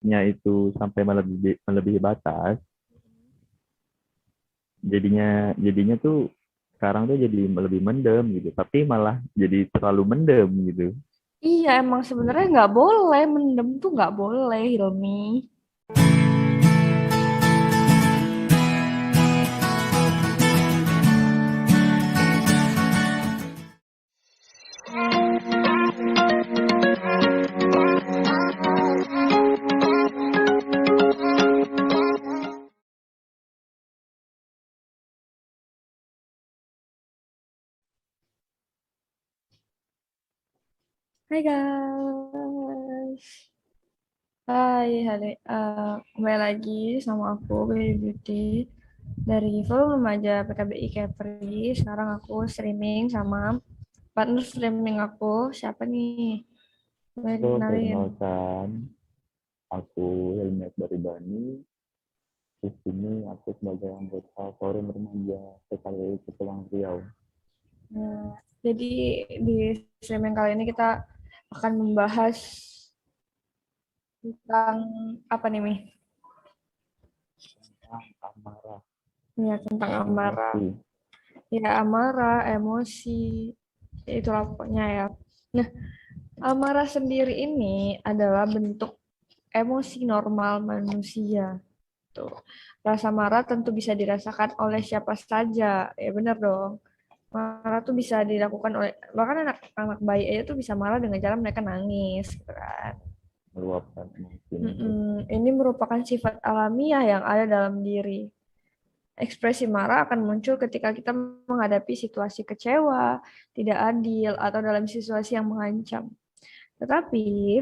emosinya itu sampai melebihi batas, jadinya tuh sekarang tuh jadi lebih mendem gitu, tapi malah jadi terlalu mendem gitu. Iya, emang sebenarnya nggak boleh mendem tuh nggak boleh, Hilmi. Hai guys. Hai, hari kembali lagi sama aku Baby Beauty dari Forum Remaja PKBI Kepri. Sekarang aku streaming sama partner streaming aku. Siapa nih? Boleh So, dikenalin. perkenalkan, aku Helmet dari Bani. Di sini aku sebagai anggota Forum Remaja PKBI Kepulauan Riau. Nah, jadi di streaming kali ini kita akan membahas tentang apa nih, Mi? Tentang amarah, Ya, tentang amarah. emosi. Ya, amarah, emosi, itulah pokoknya ya. Nah, amarah sendiri ini adalah bentuk emosi normal manusia. Tuh. Rasa marah tentu bisa dirasakan oleh siapa saja. Ya benar dong. Marah tuh bisa dilakukan oleh bahkan anak-anak bayi aja tuh bisa marah dengan cara mereka nangis, gitu kan. Meluapkan emosinya gitu. Ini merupakan sifat alamiah yang ada dalam diri. Ekspresi marah akan muncul ketika kita menghadapi situasi kecewa, tidak adil, atau dalam situasi yang mengancam. Tetapi,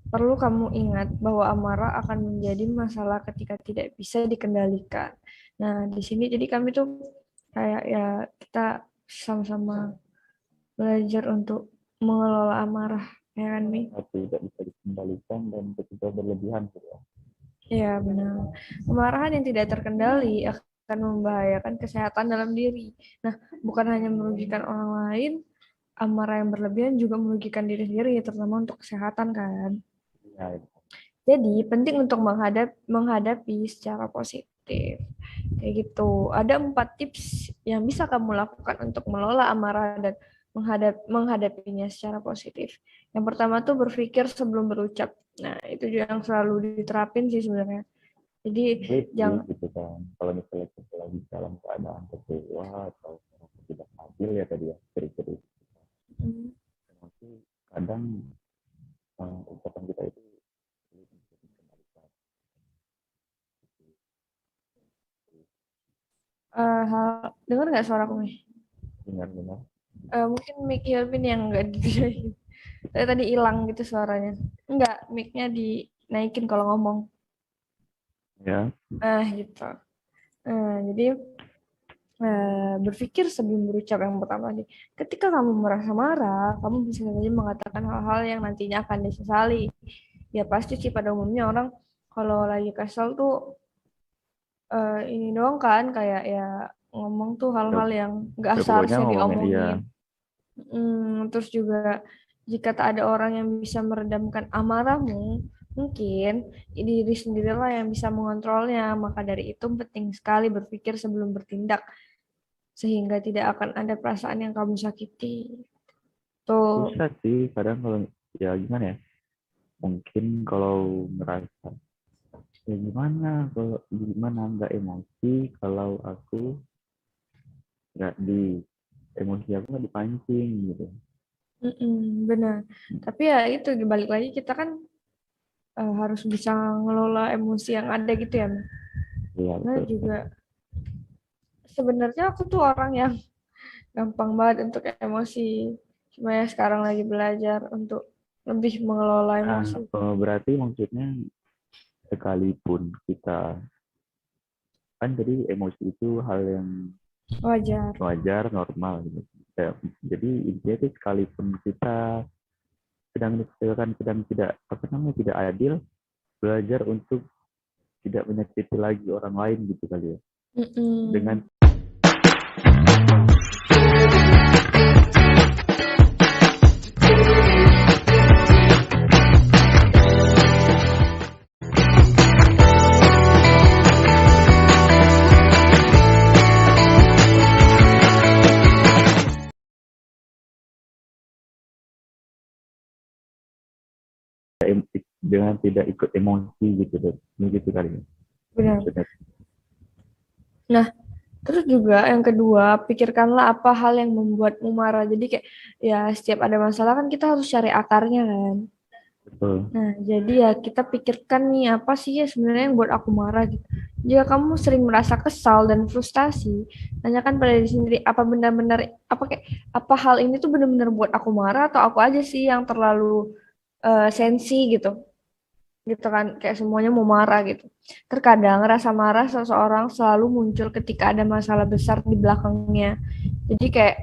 perlu kamu ingat bahwa amarah akan menjadi masalah ketika tidak bisa dikendalikan. Nah, di sini jadi kami tuh kayak ya kita sama-sama belajar untuk mengelola amarah, ya kan, Mi? Tidak bisa dikendalikan dan ketika berlebihan gitu ya. Ya, benar. Kemarahan yang tidak terkendali akan membahayakan kesehatan dalam diri. Nah, bukan hanya merugikan orang lain, amarah yang berlebihan juga merugikan diri sendiri, terutama untuk kesehatan kan. Ya, Jadi, penting untuk menghadapi secara positif. Kayak gitu. Ada 4 tips yang bisa kamu lakukan untuk mengelola amarah dan menghadapinya secara positif. Yang pertama tuh berpikir sebelum berucap. Nah, itu juga yang selalu diterapin sih sebenarnya. Jadi, sulit sih jangan gitu kan. Kalau misalnya kita lagi dalam keadaan kecewa atau tidak adil ya tadi ya, ciri-ciri emosi, kadang ucapan kita itu sulit untuk dikendalikan. dengar nggak suaraku nih? Benar-benar Mungkin mic Hilmin yang nggak digedein. Tadi hilang gitu suaranya. Enggak, mic-nya dinaikin kalau ngomong. ya. Gitu. Jadi berpikir sebelum berucap yang pertama nih. Ketika kamu merasa marah, kamu bisa saja mengatakan hal-hal yang nantinya akan disesali. Ya pasti sih pada umumnya orang kalau lagi kesel tuh ini doang kan kayak ya ngomong tuh Ya, hal-hal yang nggak ya pokoknya seharusnya ngomongin iya. diomongin. Terus juga jika tak ada orang yang bisa meredamkan amarahmu, mungkin diri sendirilah yang bisa mengontrolnya. Maka dari itu penting sekali berpikir sebelum bertindak sehingga tidak akan ada perasaan yang kamu sakiti. Tuh. Susah sih kadang kalau ya gimana ya, mungkin kalau merasa ya gimana nggak emosi kalau aku nggak di emosi aku nggak dipancing gitu. Benar. Tapi ya itu dibalik lagi kita kan harus bisa ngelola emosi yang ada gitu ya. Iya Nah betul. juga sebenarnya aku tuh orang yang gampang banget untuk emosi. Cuma ya sekarang lagi belajar untuk lebih mengelola Nah, emosi. berarti maksudnya sekalipun kita kan jadi emosi itu hal yang Wajar. wajar normal gitu. Ya, jadi intinya itu sekalipun kita sedang tidak apa namanya tidak adil, belajar untuk tidak menyakiti lagi orang lain gitu kali ya. Dengan Mm-mm. dengan tidak ikut emosi gitu deh. Ini gitu kali ya. Benar. Maksudnya. Nah, terus juga yang kedua, pikirkanlah apa hal yang membuatmu marah. Jadi kayak ya setiap ada masalah kan kita harus cari akarnya kan. Betul. Nah, jadi ya kita pikirkan nih apa sih ya sebenarnya yang buat aku marah gitu. Jika kamu sering merasa kesal dan frustasi, tanyakan pada diri sendiri apa benar-benar apa hal ini tuh benar-benar buat aku marah atau aku aja sih yang terlalu sensi gitu. Gitu kan kayak semuanya mau marah gitu. Terkadang rasa marah seseorang selalu muncul ketika ada masalah besar di belakangnya. Jadi kayak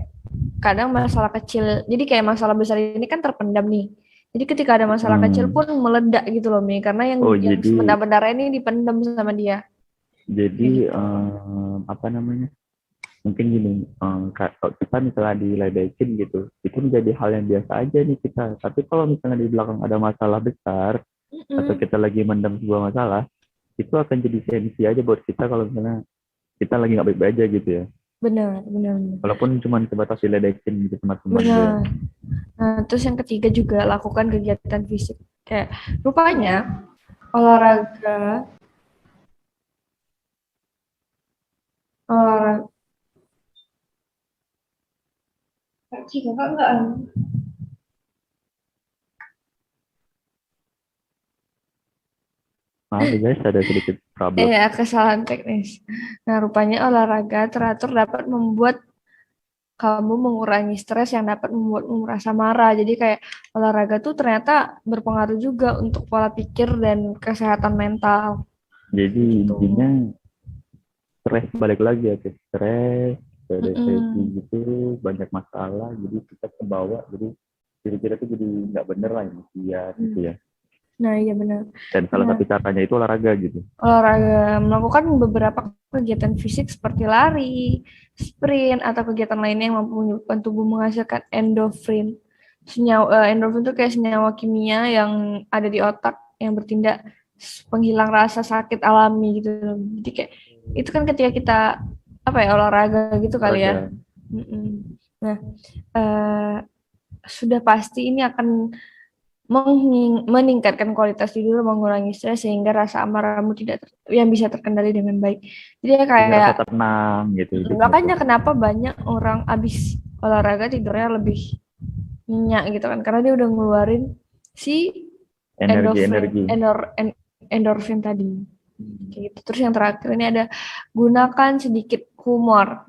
kadang masalah kecil, jadi kayak masalah besar ini kan terpendam nih. Jadi ketika ada masalah kecil Hmm. pun meledak gitu loh, Mi, karena Oh, yang jadi sebenarnya ini dipendam sama dia. Kayak gitu. apa namanya? Mungkin gini, kalau kita misalnya diledekin gitu, itu menjadi hal yang biasa aja nih kita. Tapi kalau misalnya di belakang ada masalah besar atau Mm-mm. kita lagi mendam sebuah masalah, itu akan jadi sensi aja buat kita kalau misalnya kita lagi nggak baik-baik aja gitu ya. Benar, benar, benar. Walaupun cuma sebatas diledekin gitu sama teman gitu ya. Benar. Nah, terus yang ketiga juga lakukan kegiatan fisik. Kayak rupanya olahraga, olahraga. Sih, kakak enggak. Maaf ya guys, ada sedikit problem. Ya, kesalahan teknis. Nah, rupanya olahraga teratur dapat membuat kamu mengurangi stres yang dapat membuatmu merasa marah. Jadi kayak olahraga tuh ternyata berpengaruh juga untuk pola pikir dan kesehatan mental Jadi gitu. intinya stres balik lagi ya ke stres, ke depresi Mm-mm. gitu, banyak masalah, jadi kita ke bawah, jadi kira-kira tuh jadi nggak bener lah emosian gitu ya. Nah, iya benar. Dan salah Nah, satu caranya itu olahraga gitu. olahraga melakukan beberapa kegiatan fisik seperti lari, sprint, atau kegiatan lainnya yang mampu menyebabkan tubuh menghasilkan endorfin. Endorfin itu kayak senyawa kimia yang ada di otak yang bertindak penghilang rasa sakit alami gitu. Jadi kayak itu kan ketika kita apa ya olahraga gitu kali ya. Olahraga. Mm-mm. Nah, eh, sudah pasti ini akan meningkatkan kualitas tidur, mengurangi stres sehingga rasa amarahmu tidak yang bisa terkendali dengan baik. Jadi ya Jadi kayak rasa tenang gitu hidupnya tuh. makanya kenapa banyak orang abis olahraga tidurnya lebih nyenyak gitu kan karena dia udah ngeluarin si Energi-energi. endorfin tadi. Kayak gitu. Terus yang terakhir ini ada gunakan sedikit humor.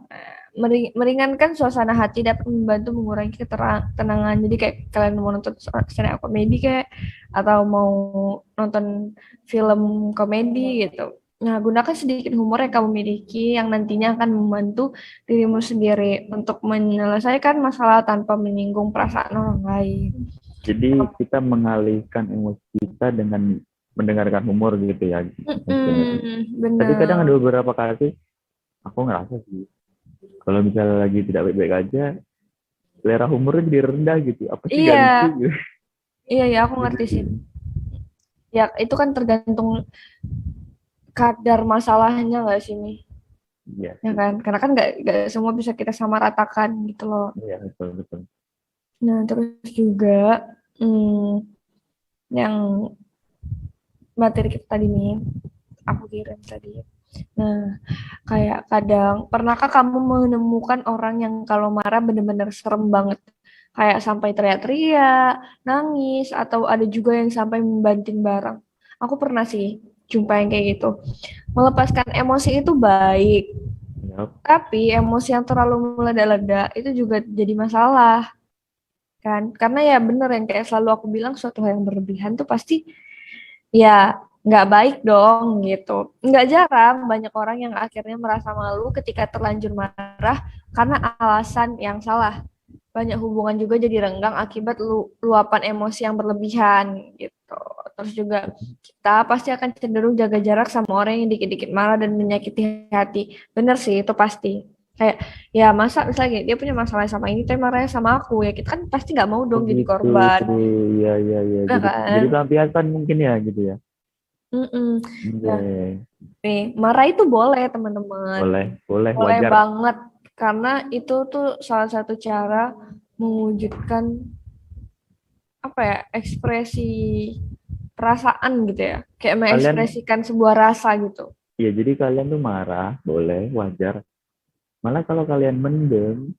Meringankan suasana hati dapat membantu mengurangi ketenangan. Jadi kayak kalian mau nonton stand up komedi kayak atau mau nonton film komedi gitu. Nah, gunakan sedikit humor yang kamu miliki yang nantinya akan membantu dirimu sendiri untuk menyelesaikan masalah tanpa menyinggung perasaan orang lain. Jadi kita mengalihkan emosi kita dengan mendengarkan humor gitu ya. Maksudnya tuh. Tapi kadang ada Bener. beberapa kali aku ngerasa sih, kalau misalnya lagi tidak baik-baik aja, selera humornya jadi rendah gitu. Apa sih gak lucu Iya, gitu. iya, iya, aku Gitu ngerti sih. sih. Ya, itu kan tergantung kadar masalahnya nggak sih, Mi? Iya Ya sih. kan? Karena kan nggak semua bisa kita samaratakan gitu loh. Iya, betul, betul. Nah, terus juga yang materi kita tadi nih, aku kirim tadi. Nah, kayak kadang, pernahkah kamu menemukan orang yang kalau marah bener-bener serem banget? Kayak sampai teriak-teriak, nangis, atau ada juga yang sampai membanting barang. Aku pernah sih jumpa yang kayak gitu. Melepaskan emosi itu baik, Ya, tapi emosi yang terlalu meledak-ledak itu juga jadi masalah, kan? Karena ya bener yang kayak selalu aku bilang suatu hal yang berlebihan tuh pasti ya nggak baik dong gitu. Nggak jarang banyak orang yang akhirnya merasa malu ketika terlanjur marah karena alasan yang salah. Banyak hubungan juga jadi renggang akibat luapan emosi yang berlebihan gitu. Terus juga kita pasti akan cenderung jaga jarak sama orang yang dikit-dikit marah dan menyakiti hati. Bener sih, itu pasti. Kayak, ya masa misalnya dia punya masalah sama ini, tapi marahnya sama aku. Ya kita kan pasti nggak mau oh dong jadi gitu. korban. Iya, iya, iya. Ya Jadi kan? pelampiasan mungkin ya gitu ya. Mm-mm. Iya, Nah, iya, iya. nih, marah itu boleh, teman-teman. Boleh, boleh, Boleh wajar. banget. Karena itu tuh salah satu cara mewujudkan apa ya ekspresi perasaan gitu ya, kayak Kalian, mengekspresikan sebuah rasa gitu. ya jadi kalian tuh marah, boleh, wajar. Malah kalau kalian mendem,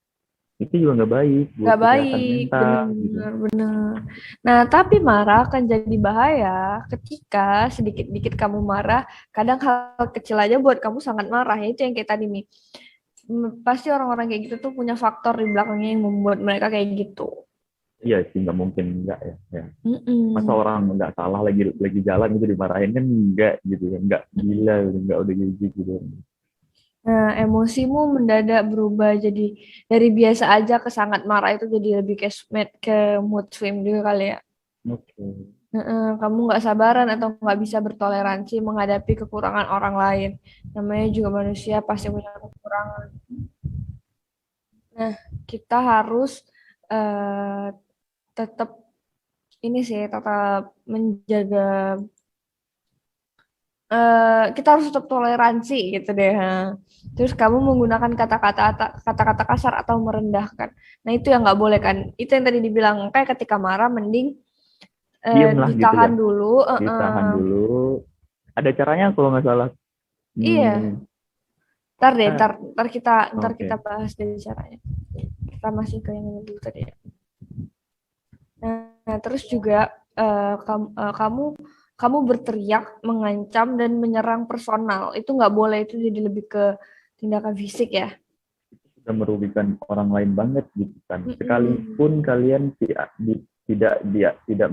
itu juga nggak baik buat Nggak kesehatan baik, mental gitu. bener. Nah, tapi marah akan jadi bahaya ketika sedikit-dikit kamu marah, kadang hal kecil aja buat kamu sangat marah. Ya itu yang kayak tadi nih. Pasti orang-orang kayak gitu tuh punya faktor di belakangnya yang membuat mereka kayak gitu. Iya sih, nggak mungkin nggak ya. Ya. Masa Mm-mm. orang nggak salah lagi jalan itu dimarahin kan nggak gitu kan, nggak gila gitu, nggak udah gitu. Nah, emosimu mendadak berubah jadi dari biasa aja ke sangat marah itu jadi lebih ke mood swing juga kali ya. Oke. Kamu nggak sabaran atau nggak bisa bertoleransi menghadapi kekurangan orang lain. Namanya juga manusia pasti punya kekurangan. Nah, kita harus eh, tetap ini sih, tetap menjaga. Kita harus tetap toleransi gitu deh. Terus kamu menggunakan kata-kata kasar atau merendahkan. Nah, itu yang nggak boleh kan. Itu yang tadi dibilang kayak ketika marah mending Diem lah gitu ditahan ya, dulu. ditahan dulu. Ada caranya kalau nggak salah. Iya, Hmm, ntar deh, ah, ntar kita oke. bahas dari caranya. Kita masih ke yang dulu tadi ya. Nah, terus juga kamu kamu berteriak, mengancam dan menyerang personal. Itu nggak boleh, itu jadi lebih ke tindakan fisik ya. Sudah merugikan orang lain banget gitu kan. Mm-mm. Sekalipun kalian tidak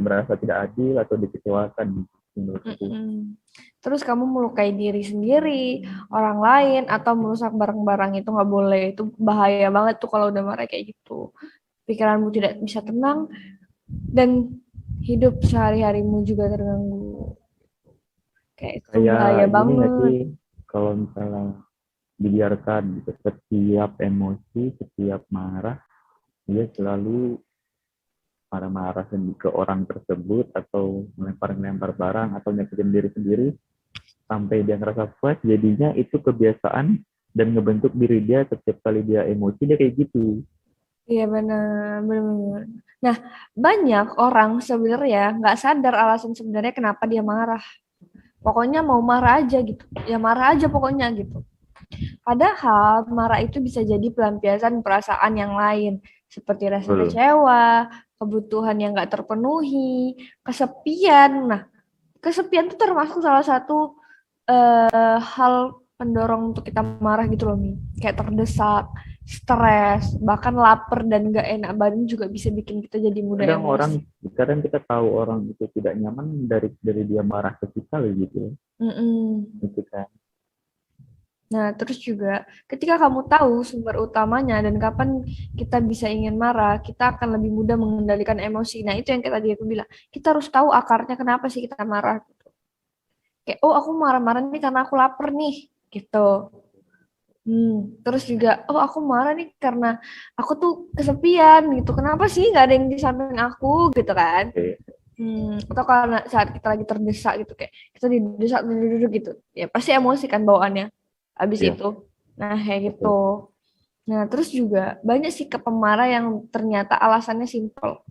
merasa tidak adil atau dikecewakan gitu, menurutku. Mm-mm. Terus kamu melukai diri sendiri, orang lain, atau merusak barang-barang itu nggak boleh. Itu bahaya banget tuh kalau udah marah kayak gitu. Pikiranmu tidak bisa tenang dan hidup sehari-harimu juga terganggu. Kayak itu bahaya Kayak gini nggak banget. sih, kalau misalnya dibiarkan gitu, setiap emosi, setiap marah, dia selalu marah-marah ke orang tersebut atau melempar-lempar barang atau nyakitin diri sendiri sampai dia ngerasa puas, jadinya itu kebiasaan dan ngebentuk diri dia setiap kali dia emosi dia kayak gitu. Iya benar, benar. Nah, banyak orang sebenarnya nggak sadar alasan sebenarnya kenapa dia marah. Pokoknya mau marah aja gitu. Ya marah aja pokoknya gitu. Padahal marah itu bisa jadi pelampiasan perasaan yang lain, seperti rasa Betul. kecewa, kebutuhan yang nggak terpenuhi, kesepian. Nah, kesepian itu termasuk salah satu hal pendorong untuk kita marah gitu loh, Mi. Kayak terdesak, stres, bahkan lapar dan gak enak badan juga bisa bikin kita jadi mudah kadang orang emosi. Kadang kita tahu orang itu tidak nyaman dari dia marah ke kita loh gitu, Mm-mm. gitu kan. Nah, terus juga ketika kamu tahu sumber utamanya dan kapan kita bisa ingin marah, kita akan lebih mudah mengendalikan emosi. Nah, itu yang tadi aku bilang. Kita harus tahu akarnya kenapa sih kita marah. Kayak, oh aku marah-marah nih karena aku lapar nih, gitu. Terus juga, oh aku marah nih karena aku tuh kesepian gitu. Kenapa sih nggak ada yang di samping aku gitu kan? Oke. Atau karena saat kita lagi terdesak gitu kayak kita didesak duduk gitu. Ya pasti emosi kan bawaannya. Habis Iya, itu. Nah, kayak gitu. betul. Nah, terus juga banyak sikap pemarah yang ternyata alasannya simpel.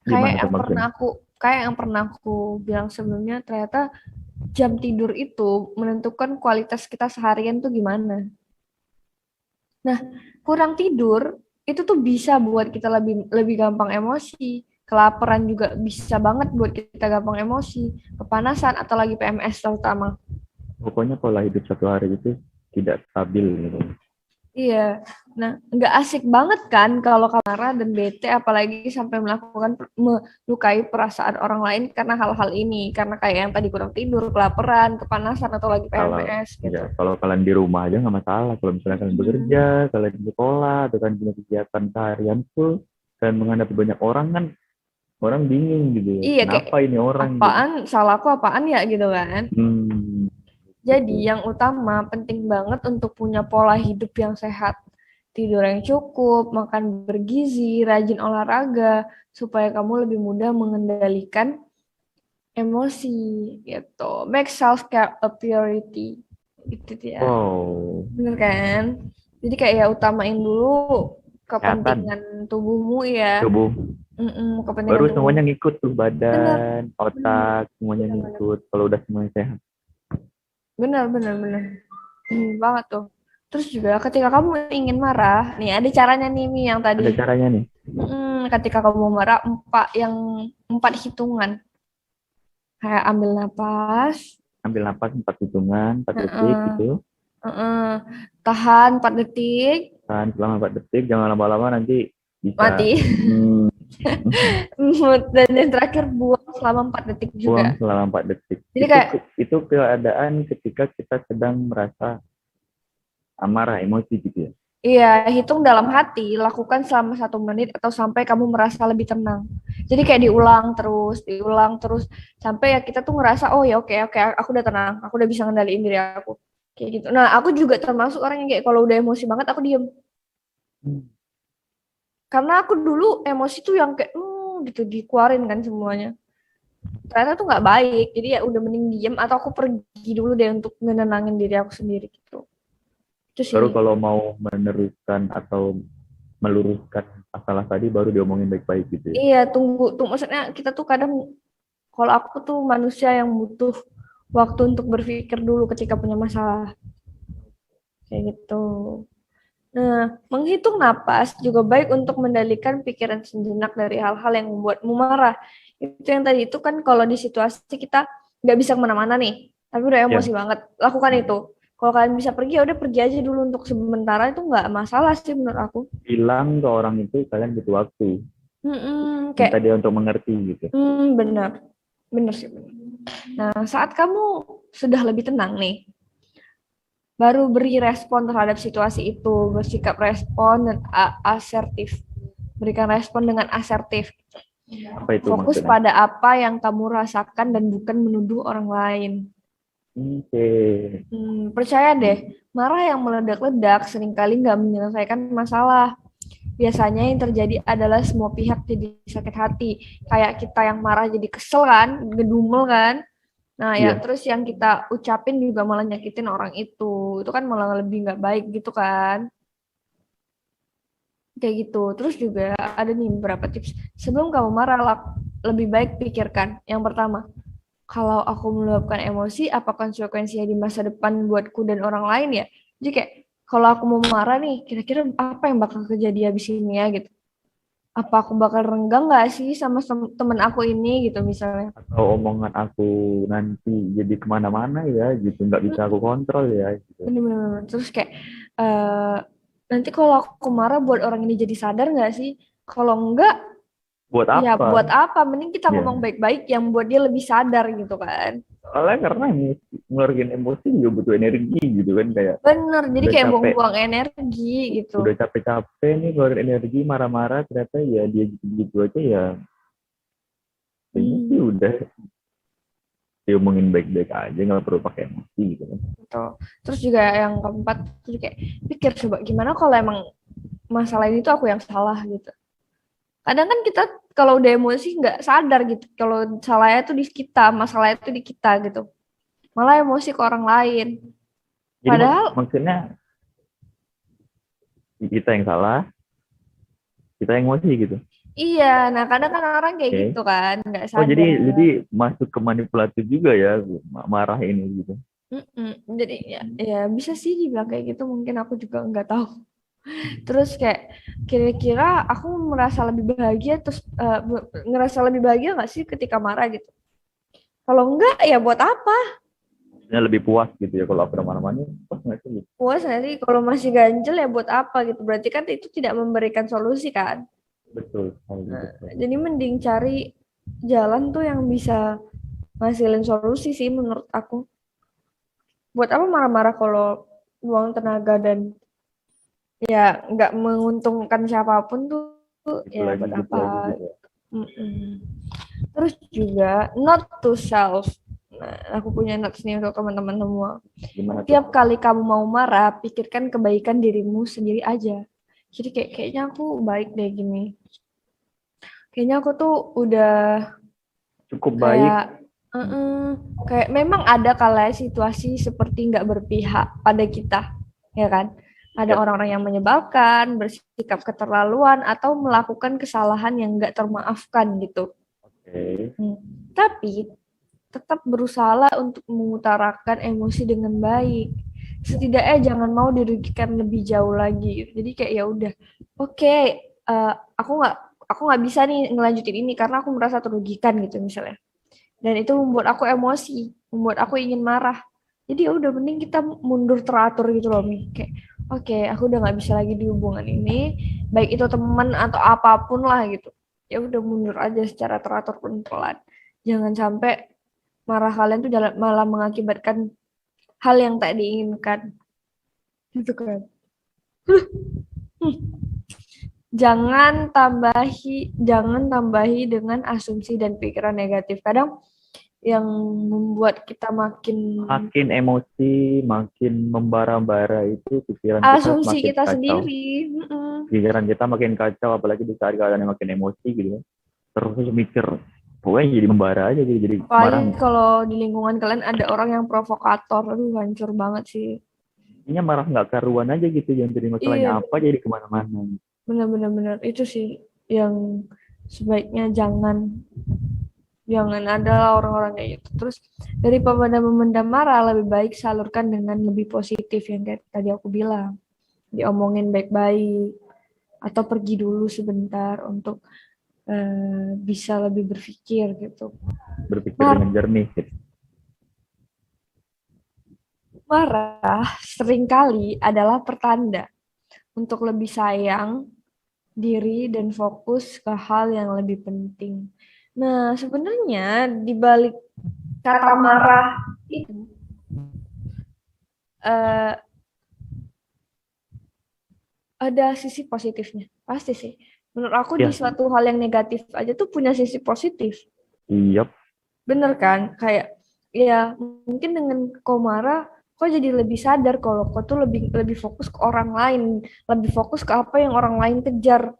Kayak Gimana tuh yang pernah maksudnya? aku kayak yang pernah aku bilang sebelumnya, ternyata jam tidur itu menentukan kualitas kita seharian tuh gimana. Nah, kurang tidur itu tuh bisa buat kita lebih lebih gampang emosi. Kelaparan juga bisa banget buat kita gampang emosi. Kepanasan atau lagi PMS terutama. Pokoknya pola hidup satu hari itu tidak stabil gitu. Iya. Nah, nggak asik banget kan kalau kamu marah dan bete apalagi sampai melakukan melukai perasaan orang lain karena hal-hal ini. Karena kayak yang tadi kurang tidur, kelaparan, kepanasan atau lagi Kalau PMS ya gitu. kalau kalian di rumah aja nggak masalah. Kalau misalnya kalian bekerja, Hmm. kalian di sekolah, atau kalian punya kegiatan seharian tuh, kalian menghadapi banyak orang kan, orang bingung gitu ya. Iya kayak Kenapa ini orang gitu? apaan, salahku apaan ya gitu kan. Hmm, Jadi gitu. yang utama penting banget untuk punya pola hidup yang sehat. Tidur yang cukup, makan bergizi, rajin olahraga, supaya kamu lebih mudah mengendalikan emosi gitu. Make self-care a priority. Itu dia. Wow, Bener kan? Jadi kayak ya utamain dulu kesehatan kepentingan tubuhmu ya. tubuh. Kepentingan Baru tubuh. semuanya ngikut tuh, Benar, badan, otak, semuanya benar, benar, ngikut. Kalau udah semuanya sehat. benar, benar, benar. Banget tuh. Terus juga ketika kamu ingin marah, nih ada caranya nih Mi yang Ada tadi. caranya nih. Ketika kamu marah, empat hitungan. Kayak ambil napas, Ambil napas 4 hitungan, 4 detik heeh, gitu. heeh, tahan 4 detik, Tahan selama 4 detik, jangan lama-lama nanti bisa mati. hmm, Dan yang terakhir buang selama 4 detik buang juga. selama 4 detik. Jadi kayak, Itu keadaan ketika kita sedang merasa amarah, emosi gitu ya. iya, hitung dalam hati, lakukan selama 1 menit atau sampai kamu merasa lebih tenang. Jadi kayak diulang terus, sampai ya kita tuh ngerasa, oh ya oke, oke, aku udah tenang, aku udah bisa ngendaliin diri aku. Kayak gitu. Nah, aku juga termasuk orang yang kayak kalau udah emosi banget, aku diem. Hmm. Karena aku dulu emosi tuh yang kayak, gitu, dikeluarin kan semuanya. Ternyata tuh nggak baik, jadi ya udah mending diem atau aku pergi dulu deh untuk menenangin diri aku sendiri gitu. Itu sih. Baru kalau mau meneruskan atau meluruskan masalah tadi baru diomongin baik-baik gitu ya. Iya, tunggu, maksudnya kita tuh kadang, kalau aku tuh manusia yang butuh waktu untuk berpikir dulu ketika punya masalah, kayak gitu. Nah, menghitung napas juga baik untuk mendalikan pikiran sejenak dari hal-hal yang membuatmu marah. Itu yang tadi itu kan kalau di situasi kita nggak bisa kemana-mana nih, tapi udah Ya, emosi banget, lakukan itu. Kalau kalian bisa pergi, ya udah pergi aja dulu untuk sementara, itu nggak masalah sih menurut aku. bilang ke orang itu kalian butuh waktu. Kayak, Minta dia untuk mengerti gitu. benar, benar sih. Benar. Nah, saat kamu sudah lebih tenang nih, baru beri respon terhadap situasi itu, bersikap respon dan asertif. Berikan respon dengan asertif. Apa itu Fokus maksudnya? pada apa yang kamu rasakan dan bukan menuduh orang lain. Oke. Percaya deh, marah yang meledak-ledak seringkali nggak menyelesaikan masalah. Biasanya yang terjadi adalah semua pihak jadi sakit hati. Kayak kita yang marah jadi kesel kan, ngedumel kan. Nah ya, Iya. terus yang kita ucapin juga malah nyakitin orang itu. Itu kan malah lebih nggak baik gitu kan. Kayak gitu. Terus juga ada nih beberapa tips. Sebelum kamu marah, lebih baik pikirkan. Yang pertama, kalau aku meluapkan emosi, apa konsekuensinya di masa depan buatku dan orang lain ya? Jadi kayak, kalau aku mau marah nih, kira-kira apa yang bakal terjadi habis ini ya gitu. Apa aku bakal renggang nggak sih sama temen aku ini gitu misalnya. Atau omongan aku nanti jadi kemana-mana ya gitu. Nggak bisa aku kontrol ya gitu. Bener-bener. Terus kayak, eh nanti kalau aku marah buat orang ini jadi sadar nggak sih? Kalau enggak, Buat ya buat apa? apa? Mending kita ngomong Ya. baik-baik yang buat dia lebih sadar gitu kan. Soalnya karena ngeluarin emosi juga butuh energi gitu kan. Kayak Bener, jadi udah kayak capek buang-buang energi gitu. udah capek-capek nih ngeluarin energi marah-marah ternyata ya dia gitu-gitu aja ya kayaknya sih Hmm, udah diomongin baik-baik aja nggak perlu pakai emosi gitu kan. gitu. Terus juga yang keempat, tuh kayak pikir coba gimana kalau emang masalah ini tuh aku yang salah gitu. Kadang kan kita kalau udah emosi nggak sadar gitu kalau salahnya tuh di kita, masalahnya tuh di kita gitu. Malah emosi ke orang lain. Jadi Padahal maksudnya kita yang salah, kita yang emosi gitu. iya, nah kadang kan orang kayak Oke. gitu kan, nggak Oh sadar. jadi masuk ke manipulatif juga ya marah ini gitu. Jadi ya, ya bisa sih dibilang kayak gitu, mungkin aku juga nggak tahu. Terus kayak kira-kira aku merasa lebih bahagia, terus ngerasa lebih bahagia nggak sih ketika marah gitu? Kalau enggak ya buat apa? Maksudnya lebih puas gitu ya kalau aku udah marah-marah puas nggak sih gitu. Puas nggak sih? Kalau masih ganjel ya buat apa gitu? Berarti kan itu tidak memberikan solusi kan? Betul sekali Nah, betul. jadi mending cari jalan tuh yang bisa ngasilin solusi sih menurut aku. Buat apa marah-marah kalau buang tenaga dan ya nggak menguntungkan siapapun tuh, ya buat Gitu apa? lagi gitu ya. Mm-mm. Terus juga not to self. Nah, aku punya notes nih untuk teman-teman semua. Gimana tuh? Tiap kali kamu mau marah, pikirkan kebaikan dirimu sendiri aja. Jadi kayaknya aku baik deh gini. Kayaknya aku tuh udah Cukup baik. kayak, kayak memang ada kala situasi seperti nggak berpihak pada kita, ya kan? Ada Yap. orang-orang yang menyebalkan, bersikap keterlaluan, atau melakukan kesalahan yang nggak termaafkan gitu. Oke. Tapi tetap berusaha untuk mengutarakan emosi dengan baik. Setidaknya jangan mau dirugikan lebih jauh lagi. Jadi kayak ya udah, oke, aku nggak bisa nih ngelanjutin ini karena aku merasa terugikan gitu misalnya. Dan itu membuat aku emosi, membuat aku ingin marah. Jadi ya udah mending kita mundur teratur gitu loh, Mi. Kayak oke, aku udah nggak bisa lagi di hubungan ini, baik itu teman atau apapun lah gitu. Ya udah mundur aja secara teratur pelan-pelan. Jangan sampai marah kalian tuh malah mengakibatkan hal yang tak diinginkan. Gitu kan. Jangan tambahi dengan asumsi dan pikiran negatif. Kadang yang membuat kita makin Makin emosi, makin membara-bara itu pikiran kita asumsi semakin kita kacau. sendiri. Pikiran kita makin kacau, apalagi di saat keadaan yang makin emosi gitu ya. Terus mikir, pokoknya jadi membara aja gitu, jadi Apalagi marah. kalau di lingkungan kalian ada orang yang provokator, aduh hancur banget sih. Intinya marah nggak karuan aja gitu, yang jadi masalahnya Iya, apa jadi kemana-mana. benar-benar itu sih yang sebaiknya jangan jangan adalah orang-orang kayak gitu. Terus daripada memendam marah, lebih baik salurkan dengan lebih positif yang kayak tadi aku bilang. Diomongin baik-baik atau pergi dulu sebentar untuk bisa lebih berpikir gitu. Berpikir dengan Mar- jernih gitu. Marah seringkali adalah pertanda untuk lebih sayang diri dan fokus ke hal yang lebih penting. Nah, sebenarnya di balik kata marah itu eh, ada sisi positifnya. Pasti sih. Menurut aku di Ya, suatu hal yang negatif aja tuh punya sisi positif. iya, Bener kan? Kayak ya mungkin dengan kau marah, kau jadi lebih sadar kalau kau tuh lebih lebih fokus ke orang lain, lebih fokus ke apa yang orang lain kejar.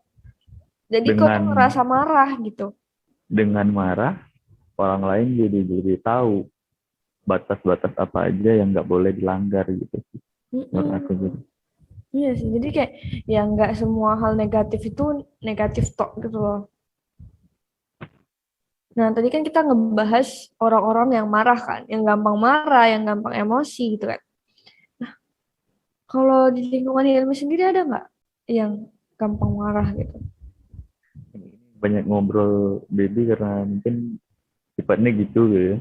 Jadi kau tuh dengan ngerasa marah gitu. dengan marah orang lain jadi tahu batas-batas apa aja yang nggak boleh dilanggar gitu menurut aku Mm-mm. gitu. Iya sih. Jadi kayak ya nggak semua hal negatif itu negatif tok gitu loh. Nah, tadi kan kita ngebahas orang-orang yang marah kan, yang gampang marah, yang gampang emosi gitu kan. Kalau di lingkungan Hilmi sendiri ada nggak yang gampang marah gitu? Banyak ngobrol baby karena mungkin sifatnya gitu ya.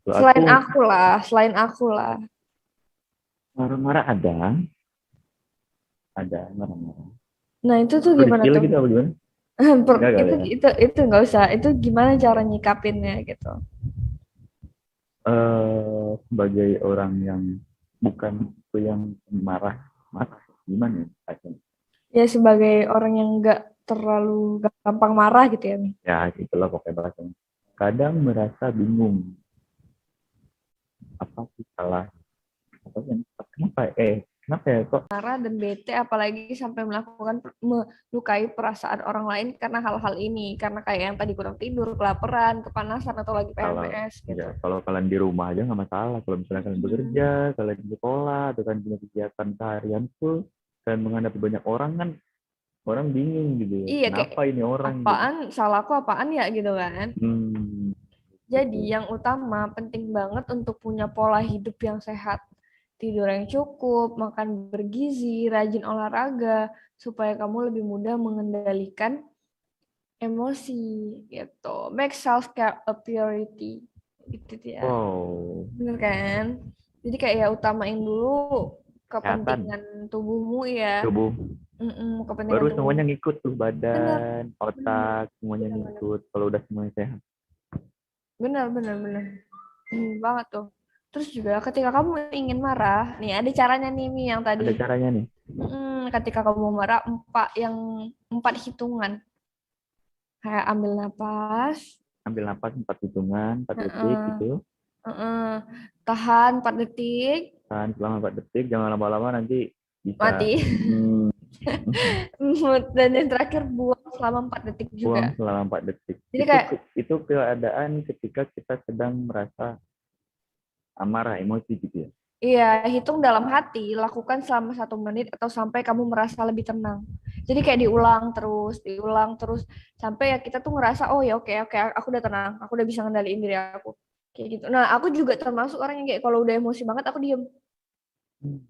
Kalau aku Selain aku lah. marah-marah ada marah-marah. Nah, itu tuh Perlu di gimana skill tuh? gitu apa gimana? Enggak kali Itu ya. itu nggak usah. Itu gimana cara nyikapinnya gitu? Sebagai orang yang bukan itu yang marah marah gimana ya? Kacau. Ya sebagai orang yang nggak terlalu gampang marah gitu ya, Mi. Ya itulah pokoknya bahasanya. Kadang merasa bingung apa sih salah apa yang kenapa kenapa ya kok Marah dan bete apalagi sampai melakukan melukai perasaan orang lain karena hal-hal ini. Karena kayak yang tadi kurang tidur, kelaparan, kepanasan atau lagi kalau PMS ya gitu. kalau kalian di rumah aja nggak masalah, kalau misalnya kalian bekerja, kalian di sekolah atau kalian punya kegiatan seharian tuh kalian menghadapi banyak orang kan, orang bingung gitu ya, Iya kayak kenapa ini orang gitu. apaan salahku apaan ya gitu kan. Hmm, Jadi gitu. yang utama penting banget untuk punya pola hidup yang sehat. Tidur yang cukup, makan bergizi, rajin olahraga supaya kamu lebih mudah mengendalikan emosi gitu. Make self care a priority. Gitu ya. Wow, Bener kan? Jadi kayak ya utamain dulu kesehatan kepentingan tubuhmu ya. tubuh Kepentingan baru tubuh. semuanya ngikut tuh, Bener, badan bener, otak semuanya bener, bener, ngikut kalau udah semuanya sehat. bener, bener, bener. Banget tuh. Terus juga ketika kamu ingin marah, nih ada caranya nih Mi yang tadi. Ada caranya nih. Ketika kamu marah, empat hitungan. Kayak ambil napas, Ambil napas 4 hitungan 4 detik heeh, gitu, heeh, tahan 4 detik, tahan selama 4 detik, jangan lama-lama nanti bisa mati. hmm, Dan yang terakhir buang selama 4 detik buang juga. selama 4 detik. Jadi Itu kayak itu keadaan ketika kita sedang merasa amarah, emosi gitu ya. Iya, hitung dalam hati, lakukan selama 1 menit atau sampai kamu merasa lebih tenang. Jadi kayak diulang terus, sampai ya kita tuh ngerasa, oh ya oke, oke, aku udah tenang, aku udah bisa ngendaliin diri aku. Kayak gitu. Nah, aku juga termasuk orang yang kayak kalau udah emosi banget, aku diem. Hmm.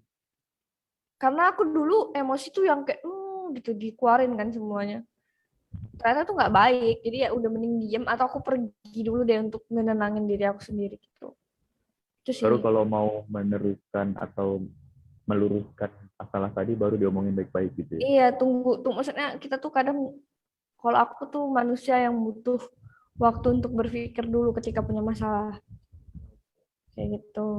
Karena aku dulu emosi tuh yang kayak, gitu, dikeluarin kan semuanya. Ternyata tuh nggak baik, jadi ya udah mending diem atau aku pergi dulu deh untuk menenangin diri aku sendiri gitu. Itu Baru sih. kalau mau meneruskan atau meluruskan masalah tadi baru diomongin baik-baik gitu ya. Iya, tunggu, maksudnya kita tuh kadang kalau aku tuh manusia yang butuh waktu untuk berpikir dulu ketika punya masalah. Kayak gitu.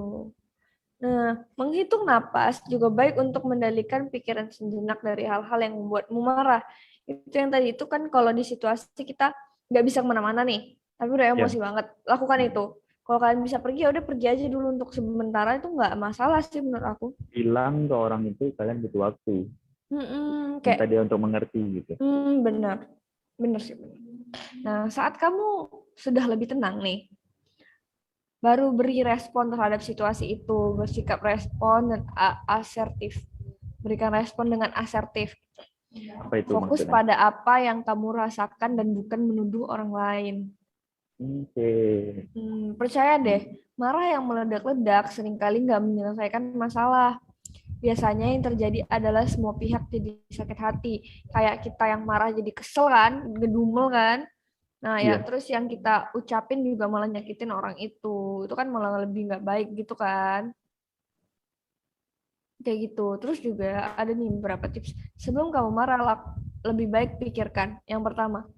Nah, menghitung napas juga baik untuk mendalikan pikiran sejenak dari hal-hal yang membuatmu marah. Itu yang tadi itu kan kalau di situasi kita nggak bisa kemana-mana nih, tapi udah Ya, emosi banget, lakukan itu. Kalau kalian bisa pergi, ya udah pergi aja dulu untuk sementara, itu nggak masalah sih menurut aku. bilang ke orang itu kalian butuh waktu. Kayak, Minta dia untuk mengerti gitu. benar, benar sih. Benar. Nah, saat kamu sudah lebih tenang nih, baru beri respon terhadap situasi itu, bersikap respon dan asertif. Berikan respon dengan asertif. Apa itu Fokus maksudnya? pada apa yang kamu rasakan dan bukan menuduh orang lain. Oke. Percaya deh, marah yang meledak-ledak seringkali nggak menyelesaikan masalah. Biasanya yang terjadi adalah semua pihak jadi sakit hati. Kayak kita yang marah jadi kesel kan, ngedumel kan. Nah ya Iya. terus yang kita ucapin juga malah nyakitin orang itu. Itu kan malah lebih nggak baik gitu kan. Kayak gitu. Terus juga ada nih beberapa tips. Sebelum kamu marah, lebih baik pikirkan. Yang pertama,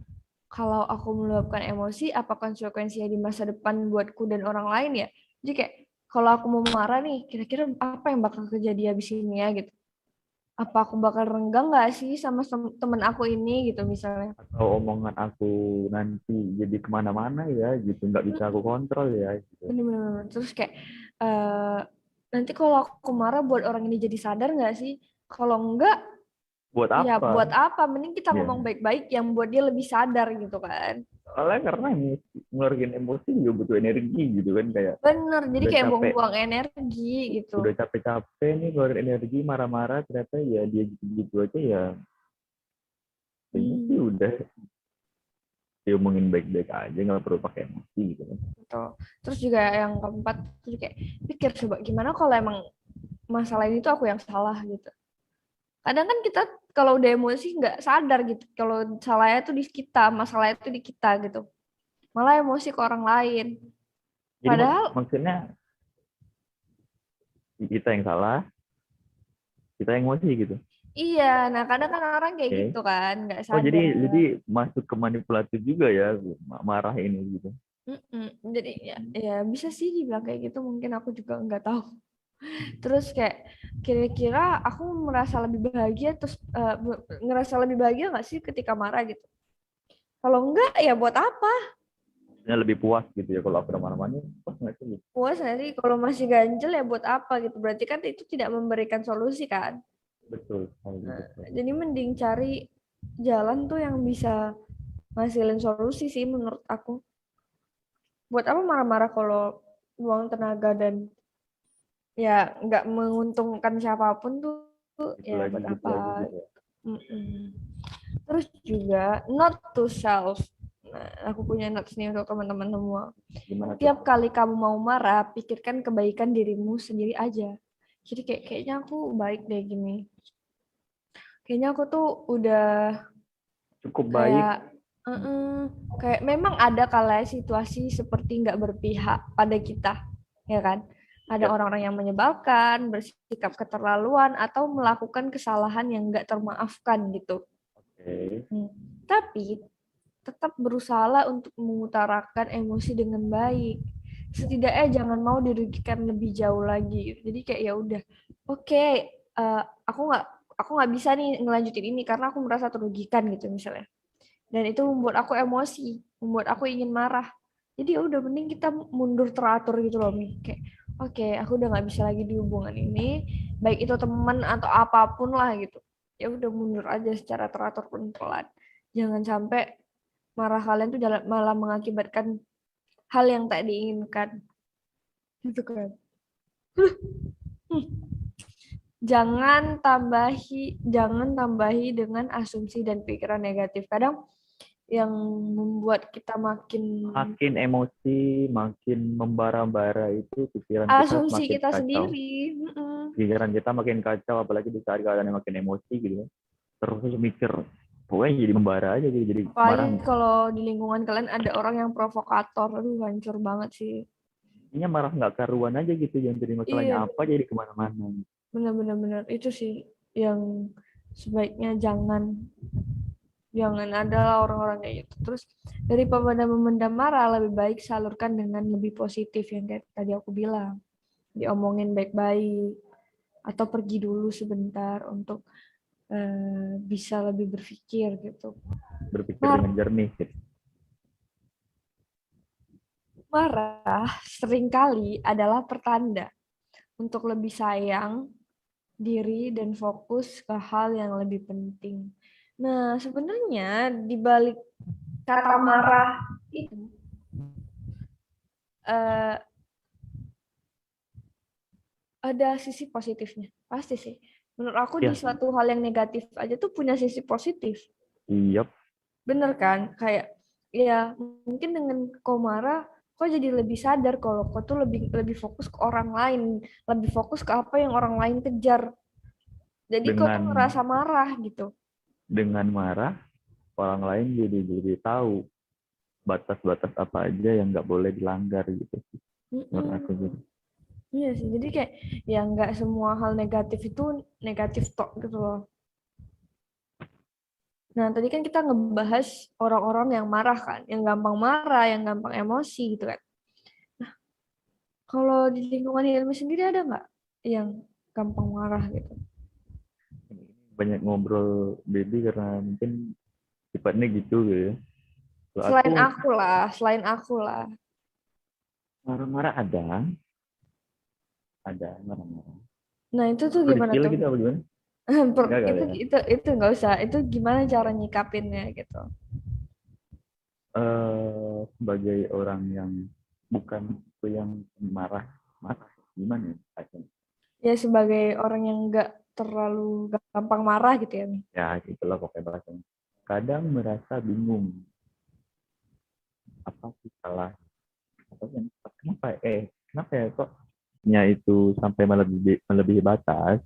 kalau aku meluapkan emosi, apa konsekuensinya di masa depan buatku dan orang lain ya? Jadi kayak, kalau aku mau marah nih, kira-kira apa yang bakal terjadi habis ini ya gitu. Apa aku bakal renggang nggak sih sama temen aku ini gitu misalnya. Atau omongan aku nanti jadi kemana-mana ya gitu. Nggak bisa aku kontrol ya gitu. Bener-bener. Terus kayak, eh nanti kalau aku marah buat orang ini jadi sadar nggak sih? Kalau enggak, Buat ya apa? buat apa? Mending kita Ya. ngomong baik-baik yang buat dia lebih sadar gitu kan. Soalnya karena ngeluarin emosi juga butuh energi gitu kan. Kayak Bener, jadi udah kayak capek buang-buang energi gitu. udah capek-capek nih keluarin energi marah-marah ternyata ya dia gitu-gitu aja ya kayaknya sih Hmm. udah diomongin baik-baik aja nggak perlu pakai emosi gitu kan. Gitu. Terus juga yang keempat, tuh kayak pikir coba gimana kalau emang masalah ini tuh aku yang salah gitu. Kadang kan kita kalau udah emosi nggak sadar gitu kalau salahnya tuh di kita, masalahnya tuh di kita gitu. Malah emosi ke orang lain. Jadi Padahal maksudnya kita yang salah, kita yang emosi gitu. iya, nah kadang kan orang kayak Oke. gitu kan, nggak Oh sadar dia. jadi masuk ke manipulatif juga ya marah ini gitu. Mm-mm. Jadi ya bisa sih dibilang kayak gitu, mungkin aku juga nggak tahu. Terus kayak kira-kira aku merasa lebih bahagia terus ngerasa lebih bahagia nggak sih ketika marah gitu? Kalau enggak ya buat apa? Maksudnya lebih puas gitu ya kalau aku udah marah-marah puas nggak sih gitu. Puas nanti kalau masih ganjel ya buat apa gitu? Berarti kan itu tidak memberikan solusi kan? Betul sekali betul. Jadi mending cari jalan tuh yang bisa ngasilin solusi sih menurut aku. Buat apa marah-marah kalau buang tenaga dan ya nggak menguntungkan siapapun tuh ya buat Gitu apa? lagi gitu ya. Mm-mm. Terus juga not to self. Nah, aku punya notes nih untuk teman-teman semua. Gimana tuh? Tiap kali kamu mau marah, pikirkan kebaikan dirimu sendiri aja. Jadi kayaknya aku baik deh gini. Kayaknya aku tuh udah Cukup baik. kayak kayak memang ada kala situasi seperti nggak berpihak pada kita, ya kan? Ada Ya. orang-orang yang menyebalkan, bersikap keterlaluan, atau melakukan kesalahan yang nggak termaafkan gitu. Oke. Hmm. Tapi tetap berusaha untuk mengutarakan emosi dengan baik. Setidaknya jangan mau dirugikan lebih jauh lagi. Jadi kayak ya udah, oke, aku nggak bisa nih ngelanjutin ini karena aku merasa terugikan gitu misalnya. Dan itu membuat aku emosi, membuat aku ingin marah. Jadi ya udah mending kita mundur teratur gitu loh, Mi. Kayak oke, aku udah nggak bisa lagi di hubungan ini, baik itu teman atau apapun lah gitu. Ya udah mundur aja secara teratur pelan-pelan. Jangan sampai marah kalian tuh malah mengakibatkan hal yang tak diinginkan. Gitu kan. jangan tambahi dengan asumsi dan pikiran negatif. Kadang yang membuat kita makin Makin emosi, makin membara-bara itu pikiran kita asumsi semakin kita kacau. sendiri. Pikiran kita makin kacau, apalagi di saat keadaan yang makin emosi gitu ya. Terus aja mikir, pokoknya jadi membara aja gitu, jadi marah. Apalagi kalau di lingkungan kalian ada orang yang provokator, aduh hancur banget sih. Intinya marah nggak karuan aja gitu, yang jadi masalahnya Iya, apa jadi kemana-mana. benar-benar itu sih yang sebaiknya jangan ada orang-orang kayak gitu. Terus daripada memendam marah, lebih baik salurkan dengan lebih positif yang kayak tadi aku bilang. Diomongin baik-baik atau pergi dulu sebentar untuk bisa lebih berpikir gitu. Berpikir dengan jernih gitu. Marah seringkali adalah pertanda untuk lebih sayang diri dan fokus ke hal yang lebih penting. Nah, sebenarnya di balik kata marah itu eh, ada sisi positifnya. Pasti sih. Menurut aku di Ya, suatu hal yang negatif aja tuh punya sisi positif. iya, Bener kan? Kayak ya mungkin dengan kau marah, kau jadi lebih sadar kalau kau tuh lebih lebih fokus ke orang lain, lebih fokus ke apa yang orang lain kejar. Jadi kau tuh dengan ngerasa marah gitu. marah orang lain jadi tahu batas-batas apa aja yang nggak boleh dilanggar gitu sih, menurut aku Mm-mm. gitu. Iya sih, jadi kayak ya nggak semua hal negatif itu negatif tok gitu loh. Nah, tadi kan kita ngebahas orang-orang yang marah kan, yang gampang marah, yang gampang emosi gitu kan. Kalau di lingkungan Hilmi sendiri ada nggak yang gampang marah gitu? Banyak ngobrol baby karena mungkin sifatnya gitu ya. Kalau aku Selain aku lah. marah-marah ada marah-marah. Nah, itu tuh Perlu gimana detail tuh? gitu apa gimana? Enggak kali ya. Itu nggak usah. Itu gimana cara nyikapinnya gitu? Sebagai orang yang bukan tipe yang marah marah gimana ya? Ya sebagai orang yang nggak terlalu gampang marah gitu ya, Mi. Ya itulah pokoknya bahasanya. Kadang merasa bingung apa sih salah apa sih kenapa ya kok nya itu sampai melebihi batas,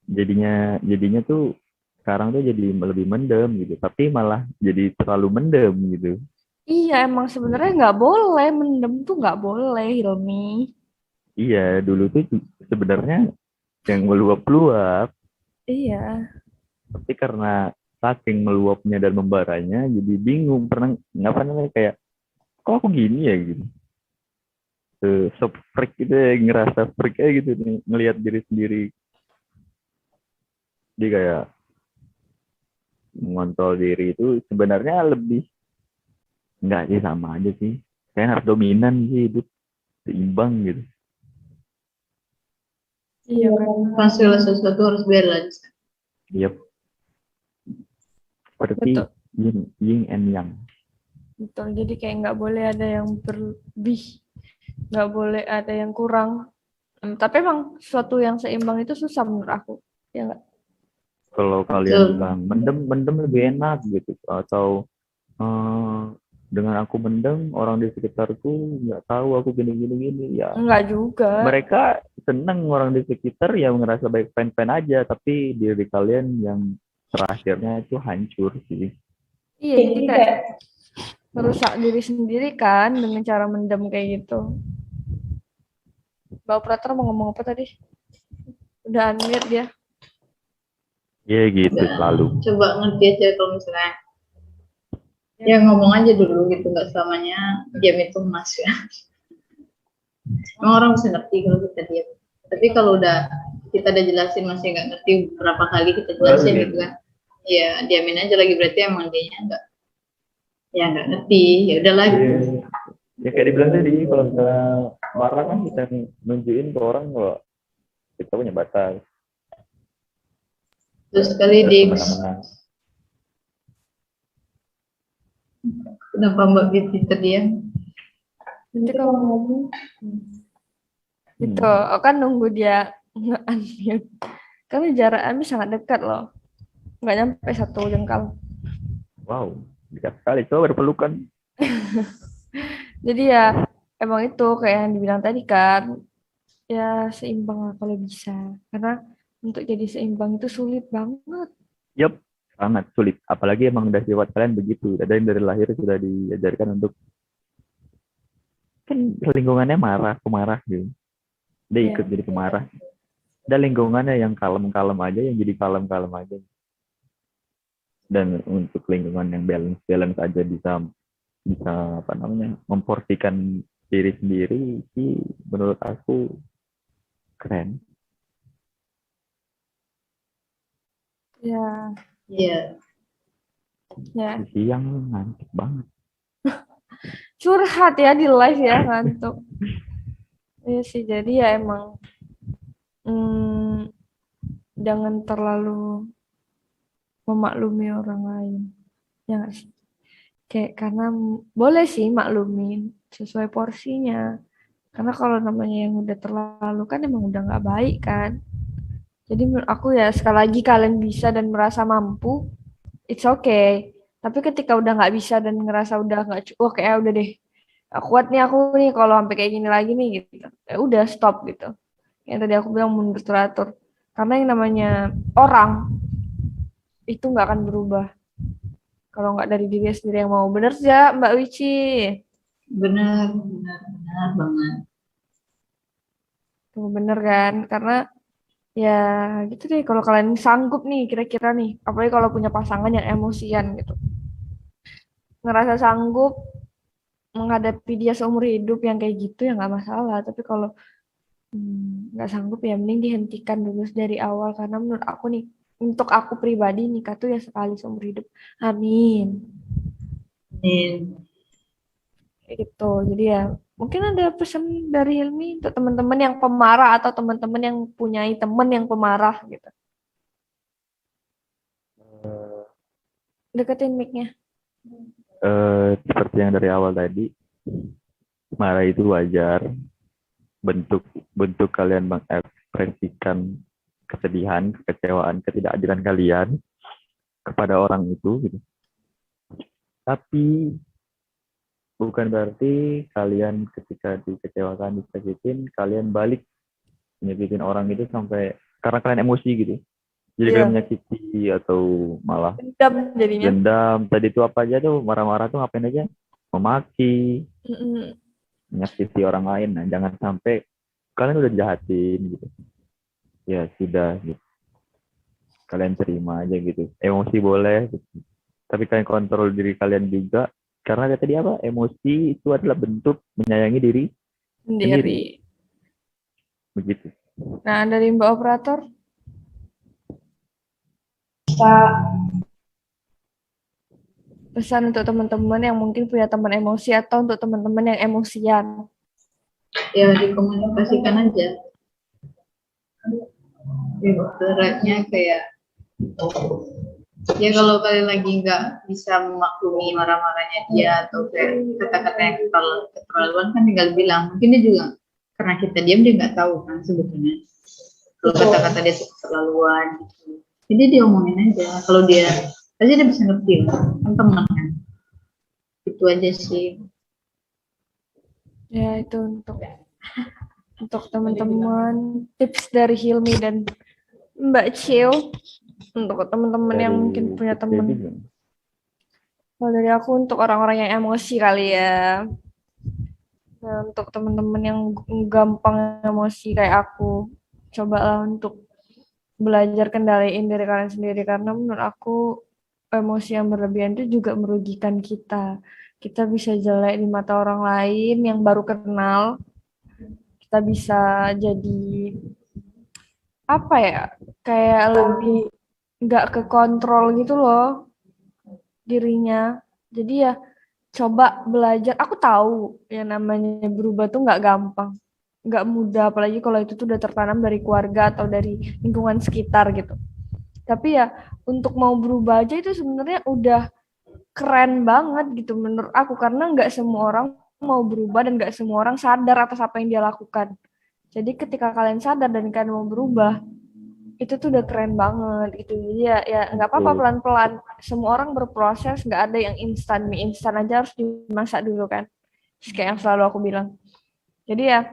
jadinya tuh sekarang tuh jadi lebih mendem gitu, tapi malah jadi terlalu mendem gitu. Iya, emang sebenarnya nggak boleh mendem tuh nggak boleh, Hilmi. Iya, dulu tuh sebenarnya yang meluap-luap, Iya, tapi karena saking meluapnya dan membaranya jadi bingung, pernah nggak pernah kayak kok aku gini ya gitu. Freak gitu ya, ngerasa freak aja gitu nih, ngelihat diri sendiri. Jadi kayak mengontrol diri itu sebenarnya lebih nggak sih, sama aja sih. Kayak harus dominan sih, hidup seimbang gitu. iya kan. Kan segala sesuatu harus balance. Yep, seperti Betul, yin and yang. betul. Jadi kayak nggak boleh ada yang berlebih, nggak boleh ada yang kurang. Tapi emang suatu yang seimbang itu susah menurut aku. Ya nggak? Kalau kalian Betul. bilang mendem lebih enak gitu, atau eh, dengan aku mendem orang di sekitarku nggak tahu aku gini ya, Enggak juga. mereka seneng orang di sekitar yang ngerasa baik fan-fan aja, tapi diri kalian yang terakhirnya itu hancur sih. Iya, jadi kayak merusak diri sendiri kan dengan cara mendem kayak gitu. Mbak operator mau ngomong apa tadi? Udah unmute dia. Ya gitu Udah. selalu. Coba ngerti aja kalau misalnya Ya. ya ngomong aja dulu gitu, nggak selamanya diam itu emas ya. Emang orang bisa ngerti kalau kita diam. Tapi kalau kita udah jelasin masih nggak ngerti, berapa kali kita jelasin gitu kan, ya diamin aja lagi, berarti emang dia nggak ngerti, ya udahlah gitu. Ya kayak dibilang tadi, kalau misalnya marah kan kita nunjukin ke orang kalau kita punya batas. Terus sekali Kita di semena-mena. kenapa Mbak Biti terdiam? Nanti kalau ngomong gitu, aku kan nunggu dia Nge-unmute. Karena jarak kami sangat dekat loh. Nggak nyampe 1 jengkal. Wow, dekat sekali. Coba berpelukan. Jadi ya emang itu kayak yang dibilang tadi kan. Ya seimbang lah kalau bisa. Karena untuk jadi seimbang itu sulit banget. Yup, sangat sulit. Apalagi emang udah sifat kalian begitu. Ada yang dari lahir sudah diajarkan untuk kan lingkungannya marah, pemarah gitu. Dia Iya. ikut jadi pemarah. Ada lingkungannya yang kalem-kalem aja, yang jadi kalem-kalem aja. Dan untuk lingkungan yang balance aja bisa apa namanya memporsikan diri sendiri sih menurut aku keren. Ya, Iya. ya. Siang ngantuk banget. Curhat ya di live ya, ngantuk. Iya sih, jadi ya emang jangan terlalu memaklumi orang lain. Ya nggak sih? Kayak karena boleh sih maklumin sesuai porsinya. Karena kalau namanya yang udah terlalu kan emang udah nggak baik kan. Jadi menurut aku ya sekali lagi kalian bisa dan merasa mampu, it's okay. Tapi ketika udah nggak bisa dan ngerasa udah nggak, wah kayak udah deh, kuat nih aku nih kalau sampai kayak gini lagi nih gitu. Ya udah stop gitu. Yang tadi aku bilang mundur teratur. Karena yang namanya orang itu nggak akan berubah kalau nggak dari diri sendiri yang mau. Bener ya Mbak Wici? Benar banget. Tuh bener kan? Karena ya gitu deh kalau kalian sanggup nih kira-kira nih, apalagi kalau punya pasangan yang emosian gitu. Ngerasa sanggup menghadapi dia seumur hidup yang kayak gitu ya nggak masalah. Tapi kalau nggak sanggup ya mending dihentikan dulu dari awal karena menurut aku nih untuk aku pribadi nikah tuh ya sekali seumur hidup. Amin. Kayak gitu. Jadi ya mungkin ada pesan dari Hilmi untuk teman-teman yang pemarah atau teman-teman yang punya teman yang pemarah gitu. Deketin mic-nya. Seperti yang dari awal tadi, marah itu wajar. Bentuk kalian mengekspresikan kesedihan, kekecewaan, ketidakadilan kalian kepada orang itu gitu. Tapi bukan berarti kalian ketika dikecewakan, disakitin, kalian balik nyakitin orang itu sampai karena kalian emosi gitu. Jadi Iya. kalian menyakiti atau malah Dendam jadinya. dendam. Tadi itu apa aja tuh marah-marah tuh ngapain aja? Memaki, Mm-mm. menyakiti orang lain. Nah, jangan sampai kalian udah jahatin gitu. Ya sudah gitu. Kalian terima aja gitu. Emosi boleh gitu. Tapi kalian kontrol diri kalian juga karena tadi apa? Emosi itu adalah bentuk menyayangi diri sendiri. Sendiri. Begitu. Nah, dari Mbak Operator? Pesan untuk teman-teman yang mungkin punya teman emosi atau untuk teman-teman yang emosian. Ya dikomunikasikan aja. Beratnya kayak ya kalau kalian lagi nggak bisa memaklumi marah-marahnya dia atau kayak kata-kata yang keterlaluan kan tinggal bilang. Mungkin dia juga karena kita diam dia nggak tahu kan sebetulnya kalau kata-kata dia keterlaluan gitu. Jadi dia omongin aja. Kalau dia pasti dia bisa ngerti lah. Kan teman kan. Itu aja sih. Ya, itu untuk teman-teman tips dari Hilmi dan Mbak Cil untuk teman-teman yang mungkin punya teman. Kalau dari aku untuk orang-orang yang emosi kali ya. Nah, untuk teman-teman yang gampang emosi kayak aku, cobalah untuk belajar kendaliin diri kalian sendiri karena menurut aku emosi yang berlebihan itu juga merugikan kita. Kita bisa jelek di mata orang lain yang baru kenal. Kita bisa jadi apa ya? Kayak lebih nggak kekontrol gitu loh dirinya. Jadi ya coba belajar. Aku tahu yang namanya berubah tuh nggak gampang, nggak mudah. Apalagi kalau itu tuh udah tertanam dari keluarga atau dari lingkungan sekitar gitu. Tapi ya untuk mau berubah aja itu sebenarnya udah keren banget gitu menurut aku karena nggak semua orang mau berubah dan nggak semua orang sadar atas apa yang dia lakukan. Jadi ketika kalian sadar dan kalian mau berubah, itu tuh udah keren banget gitu. Jadi ya nggak apa-apa, pelan-pelan. Semua orang berproses, nggak ada yang instan. Mie instan aja harus dimasak dulu kan. Terus kayak yang selalu aku bilang. Jadi ya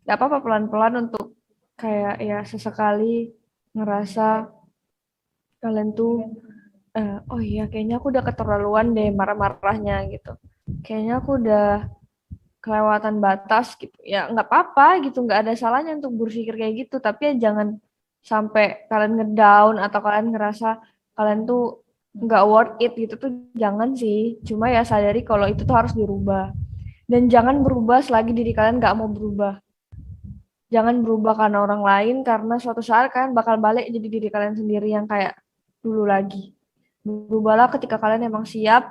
nggak apa-apa, pelan-pelan untuk kayak ya sesekali ngerasa kalian tuh oh iya kayaknya aku udah keterlaluan deh marah-marahnya gitu. Kayaknya aku udah kelewatan batas gitu. Ya nggak apa-apa gitu, nggak ada salahnya untuk berpikir kayak gitu. Tapi ya jangan sampai kalian ngedown atau kalian ngerasa kalian tuh nggak worth it gitu tuh, jangan sih. Cuma ya sadari kalau itu tuh harus dirubah. Dan jangan berubah selagi diri kalian nggak mau berubah. Jangan berubah karena orang lain, karena suatu saat kalian bakal balik jadi diri kalian sendiri yang kayak dulu lagi. Berubahlah ketika kalian emang siap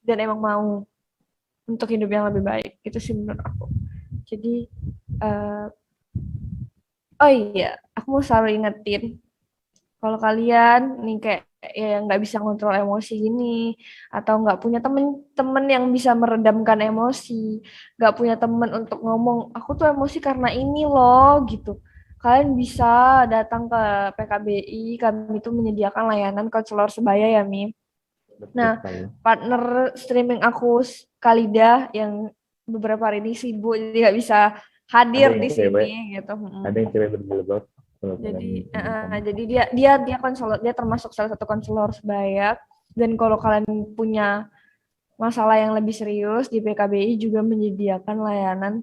dan emang mau untuk hidup yang lebih baik. Itu sih menurut aku. Jadi, uh, oh iya, aku mau selalu ingetin, kalau kalian nih kayak ya nggak bisa ngontrol emosi gini, atau nggak punya temen-temen yang bisa meredamkan emosi, nggak punya temen untuk ngomong, aku tuh emosi karena ini loh gitu. Kalian bisa datang ke PKBI, kami itu menyediakan layanan konselor sebaya ya, Mi. Betul Nah, sekali. partner streaming aku Kalida yang beberapa hari ini sibuk jadi nggak bisa hadir Ada yang di cewek, sini gitu. ada yang cewek berjilbab. Kalau Jadi kalian teman-teman. jadi dia konselor, dia termasuk salah satu konselor sebaya. Dan kalau kalian punya masalah yang lebih serius, di PKBI juga menyediakan layanan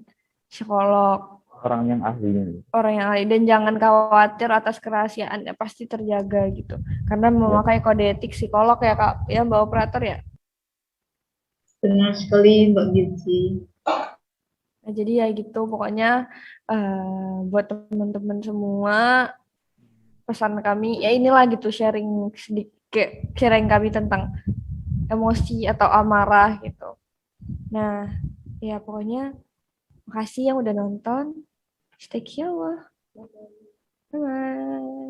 psikolog, Orang yang ahlinya nih. orang yang ahli. Dan jangan khawatir atas kerahasiaannya, pasti terjaga gitu. Karena Ya, memakai kode etik psikolog ya Kak, ya Mbak Operator ya. Benar sekali Mbak Gizi. Nah, jadi ya gitu, pokoknya buat teman-teman semua, pesan kami, ya inilah gitu, sharing sedikit, sharing kami tentang emosi atau amarah gitu. Nah, ya pokoknya makasih yang udah nonton. Stay kyawa. Bye-bye.